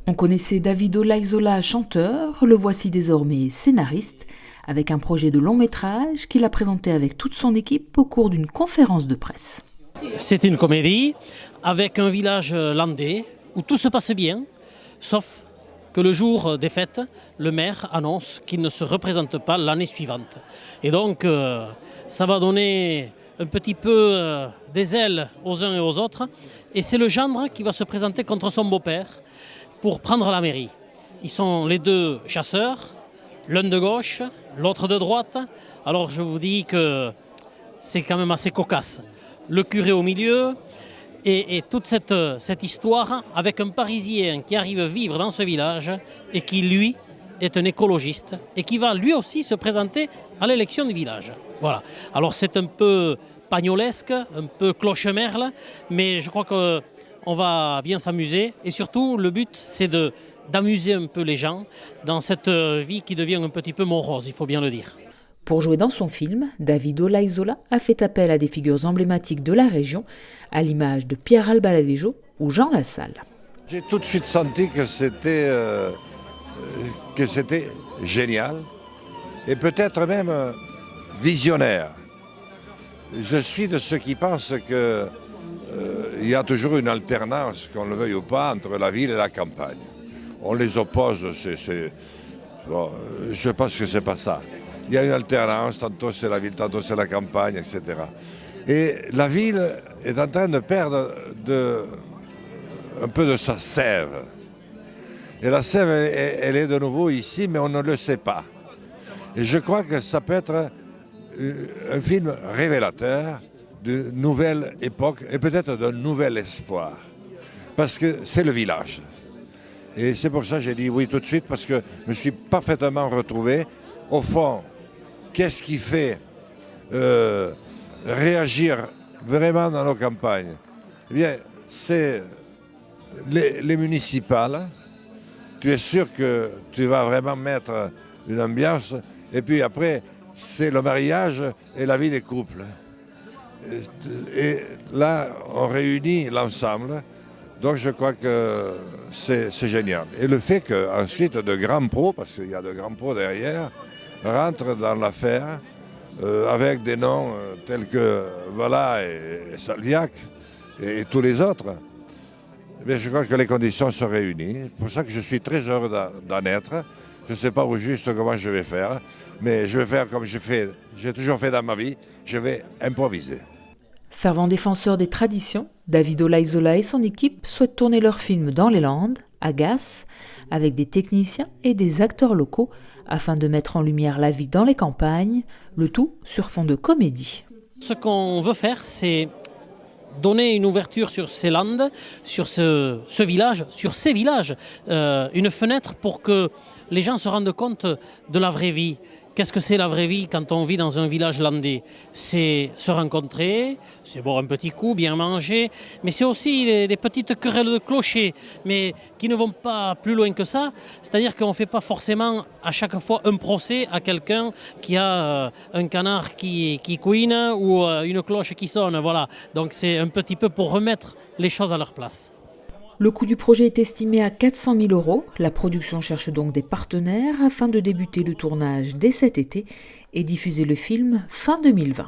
On connaissait Davido Laizola, chanteur, le voici désormais scénariste, avec un projet de long métrage qu'il a présenté avec toute son équipe au cours d'une conférence de presse. C'est une comédie avec un village landais où tout se passe bien, sauf que le jour des fêtes, le maire annonce qu'il ne se représente pas l'année suivante. Et donc, ça va donner un petit peu des ailes aux uns et aux autres. Et c'est le gendre qui va se présenter contre son beau-père pour prendre la mairie. Ils sont les deux chasseurs, l'un de gauche, l'autre de droite. Alors je vous dis que c'est quand même assez cocasse. Le curé au milieu et toute cette histoire avec un Parisien qui arrive vivre dans ce village et qui, lui, est un écologiste et qui va lui aussi se présenter à l'élection du village. Voilà. Alors c'est un peu pagnolesque, un peu cloche-merle, mais je crois qu'on va bien s'amuser et surtout le but c'est d'amuser un peu les gens dans cette vie qui devient un petit peu morose, il faut bien le dire. Pour jouer dans son film, Davido Laizola a fait appel à des figures emblématiques de la région, à l'image de Pierre Albaladejo ou Jean Lassalle. J'ai tout de suite senti que c'était génial et peut-être même visionnaire. Je suis de ceux qui pensent qu'il y a toujours une alternance, qu'on le veuille ou pas, entre la ville et la campagne. On les oppose, bon, je pense que c'est pas ça. Il y a une alternance, tantôt c'est la ville, tantôt c'est la campagne, etc. Et la ville est en train de perdre un peu de sa sève. Et la sève, elle est de nouveau ici, mais on ne le sait pas. Et je crois que ça peut être un film révélateur d'une nouvelle époque et peut-être d'un nouvel espoir. Parce que c'est le village. Et c'est pour ça que j'ai dit oui tout de suite, parce que je me suis parfaitement retrouvé. Au fond, qu'est-ce qui fait réagir vraiment dans nos campagnes? Eh bien, c'est les municipales. Tu es sûr que tu vas vraiment mettre une ambiance. Et puis après, c'est le mariage et la vie des couples. Et là, on réunit l'ensemble. Donc je crois que c'est génial. Et le fait qu'ensuite de grands pros, parce qu'il y a de grands pros derrière, rentrent dans l'affaire avec des noms tels que Voilà et Salviac et tous les autres, eh bien, je crois que les conditions sont réunies. C'est pour ça que je suis très heureux d'en être. Je ne sais pas au juste comment je vais faire, mais je vais faire comme j'ai toujours fait dans ma vie, je vais improviser. Fervent défenseur des traditions, Davido Laizola et son équipe souhaitent tourner leur film dans les Landes, à Gasse, avec des techniciens et des acteurs locaux, afin de mettre en lumière la vie dans les campagnes, le tout sur fond de comédie. Ce qu'on veut faire, c'est donner une ouverture sur ces landes, sur ce village, sur ces villages, une fenêtre pour que les gens se rendent compte de la vraie vie. Qu'est-ce que c'est la vraie vie quand on vit dans un village landais? C'est se rencontrer, c'est boire un petit coup, bien manger, mais c'est aussi les petites querelles de clocher, mais qui ne vont pas plus loin que ça. C'est-à-dire qu'on ne fait pas forcément à chaque fois un procès à quelqu'un qui a un canard qui couine ou une cloche qui sonne. Voilà. Donc c'est un petit peu pour remettre les choses à leur place. Le coût du projet est estimé à 400 000 €. La production cherche donc des partenaires afin de débuter le tournage dès cet été et diffuser le film fin 2020.